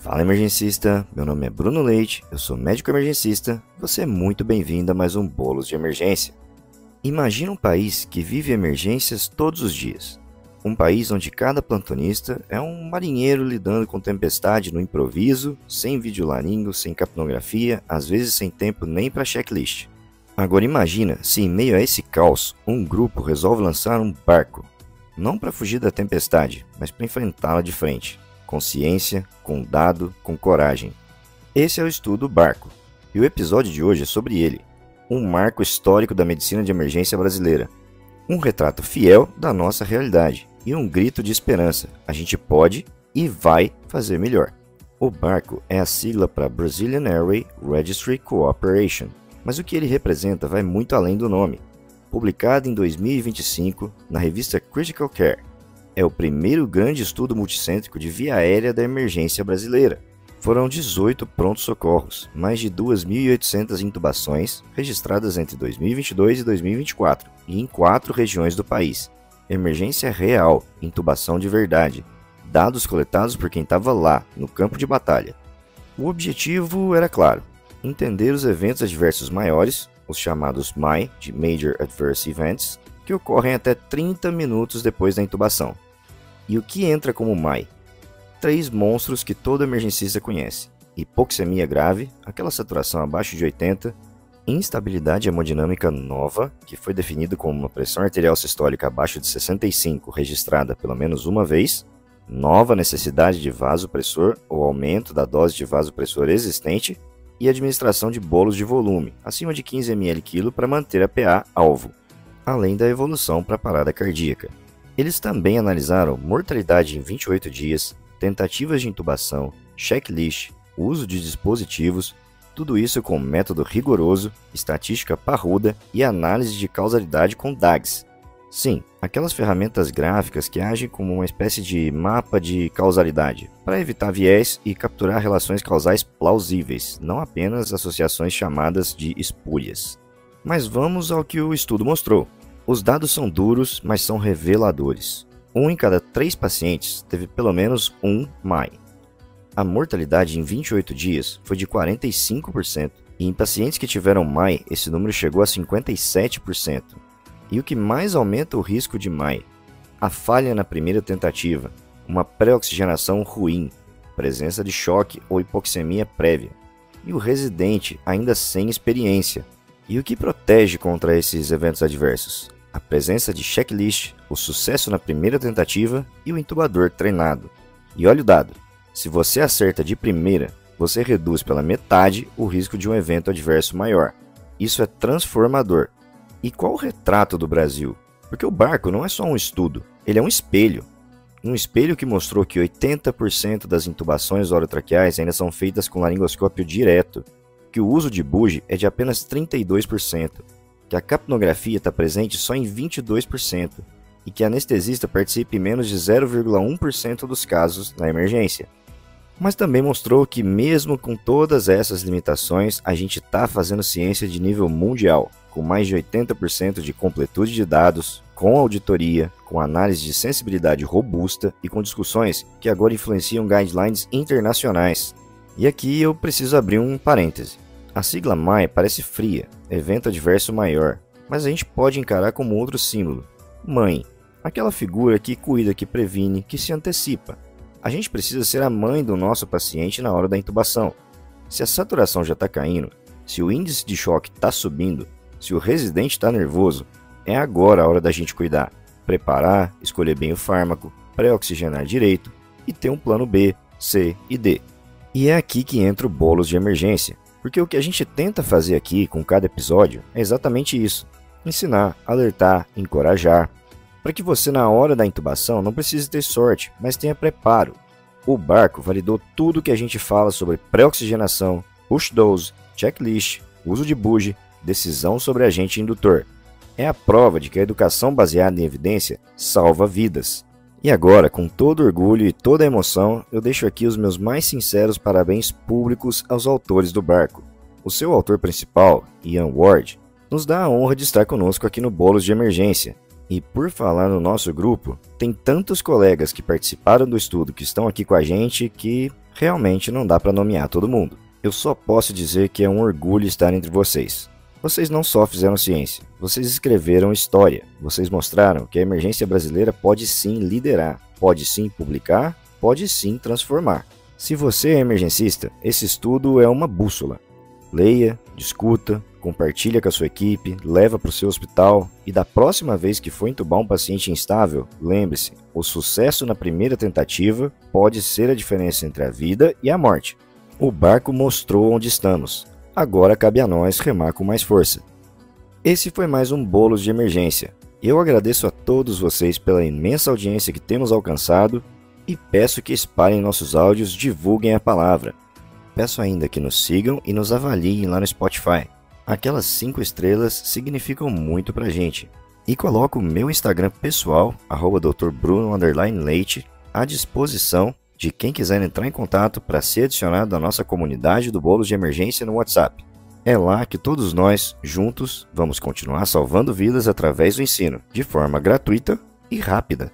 Fala emergencista, meu nome é Bruno Leite, eu sou médico emergencista, você é muito bem-vindo a mais um Bolos de Emergência. Imagina um país que vive emergências todos os dias. Um país onde cada plantonista é um marinheiro lidando com tempestade no improviso, sem videolaringo, sem capnografia, às vezes sem tempo nem para checklist. Agora imagina se em meio a esse caos, um grupo resolve lançar um barco. Não para fugir da tempestade, mas para enfrentá-la de frente. Com ciência, com dado, com coragem. Esse é o estudo Barco, e o episódio de hoje é sobre ele, um marco histórico da medicina de emergência brasileira, um retrato fiel da nossa realidade e um grito de esperança, a gente pode e vai fazer melhor. O Barco é a sigla para Brazilian Airway Registry Cooperation, mas o que ele representa vai muito além do nome. Publicado em 2025 na revista Critical Care, é o primeiro grande estudo multicêntrico de via aérea da emergência brasileira. Foram 18 prontos-socorros, mais de 2.800 intubações registradas entre 2022 e 2024, e em 4 regiões do país. Emergência real, intubação de verdade, dados coletados por quem estava lá, no campo de batalha. O objetivo era claro, entender os eventos adversos maiores, os chamados MAI, de Major Adverse Events, que ocorrem até 30 minutos depois da intubação. E o que entra como MAI? 3 monstros que todo emergencista conhece: hipoxemia grave, aquela saturação abaixo de 80, instabilidade hemodinâmica nova, que foi definido como uma pressão arterial sistólica abaixo de 65, registrada pelo menos uma vez, nova necessidade de vasopressor ou aumento da dose de vasopressor existente, e administração de bolos de volume, acima de 15 ml/kg para manter a PA alvo, além da evolução para parada cardíaca. Eles também analisaram mortalidade em 28 dias, tentativas de intubação, checklist, uso de dispositivos, tudo isso com método rigoroso, estatística parruda e análise de causalidade com DAGs. Sim, aquelas ferramentas gráficas que agem como uma espécie de mapa de causalidade, para evitar viés e capturar relações causais plausíveis, não apenas associações chamadas de espúrias. Mas vamos ao que o estudo mostrou. Os dados são duros, mas são reveladores. 1 em cada 3 pacientes teve pelo menos um MAI. A mortalidade em 28 dias foi de 45%, e em pacientes que tiveram MAI, esse número chegou a 57%. E o que mais aumenta o risco de MAI? A falha na primeira tentativa, uma pré-oxigenação ruim, presença de choque ou hipoxemia prévia, e o residente ainda sem experiência. E o que protege contra esses eventos adversos? A presença de checklist, o sucesso na primeira tentativa e o intubador treinado. E olha o dado, se você acerta de primeira, você reduz pela metade o risco de um evento adverso maior. Isso é transformador. E qual o retrato do Brasil? Porque o Barco não é só um estudo, ele é um espelho. Um espelho que mostrou que 80% das intubações orotraqueais ainda são feitas com laringoscópio direto, que o uso de bugie é de apenas 32%, que a capnografia está presente só em 22% e que a anestesista participa em menos de 0,1% dos casos na emergência. Mas também mostrou que mesmo com todas essas limitações, a gente está fazendo ciência de nível mundial, com mais de 80% de completude de dados, com auditoria, com análise de sensibilidade robusta e com discussões que agora influenciam guidelines internacionais. E aqui eu preciso abrir um parêntese. A sigla MAI parece fria, evento adverso maior, mas a gente pode encarar como outro símbolo. Mãe, aquela figura que cuida, que previne, que se antecipa. A gente precisa ser a mãe do nosso paciente na hora da intubação. Se a saturação já está caindo, se o índice de choque está subindo, se o residente está nervoso, é agora a hora da gente cuidar, preparar, escolher bem o fármaco, pré-oxigenar direito e ter um plano B, C e D. E é aqui que entra o bolos de emergência. Porque o que a gente tenta fazer aqui com cada episódio é exatamente isso: ensinar, alertar, encorajar, para que você na hora da intubação não precise ter sorte, mas tenha preparo. O Barco validou tudo que a gente fala sobre pré-oxigenação, push dose, checklist, uso de bugie, decisão sobre agente indutor. É a prova de que a educação baseada em evidência salva vidas. E agora, com todo orgulho e toda a emoção, eu deixo aqui os meus mais sinceros parabéns públicos aos autores do Barco. O seu autor principal, Ian Ward, nos dá a honra de estar conosco aqui no Bolos de Emergência. E por falar no nosso grupo, tem tantos colegas que participaram do estudo que estão aqui com a gente que realmente não dá para nomear todo mundo. Eu só posso dizer que é um orgulho estar entre vocês. Vocês não só fizeram ciência, vocês escreveram história. Vocês mostraram que a emergência brasileira pode sim liderar, pode sim publicar, pode sim transformar. Se você é emergencista, esse estudo é uma bússola. Leia, discuta, compartilha com a sua equipe, leva para o seu hospital e da próxima vez que for entubar um paciente instável, lembre-se, o sucesso na primeira tentativa pode ser a diferença entre a vida e a morte. O barco mostrou onde estamos. Agora cabe a nós remar com mais força. Esse foi mais um Bolos de Emergência. Eu agradeço a todos vocês pela imensa audiência que temos alcançado e peço que espalhem nossos áudios, divulguem a palavra. Peço ainda que nos sigam e nos avaliem lá no Spotify. Aquelas 5 estrelas significam muito pra gente. E coloco o meu Instagram pessoal, @drbruno_leite, à disposição de quem quiser entrar em contato para ser adicionado à nossa comunidade do Bolos de Emergência no WhatsApp. É lá que todos nós, juntos, vamos continuar salvando vidas através do ensino, de forma gratuita e rápida.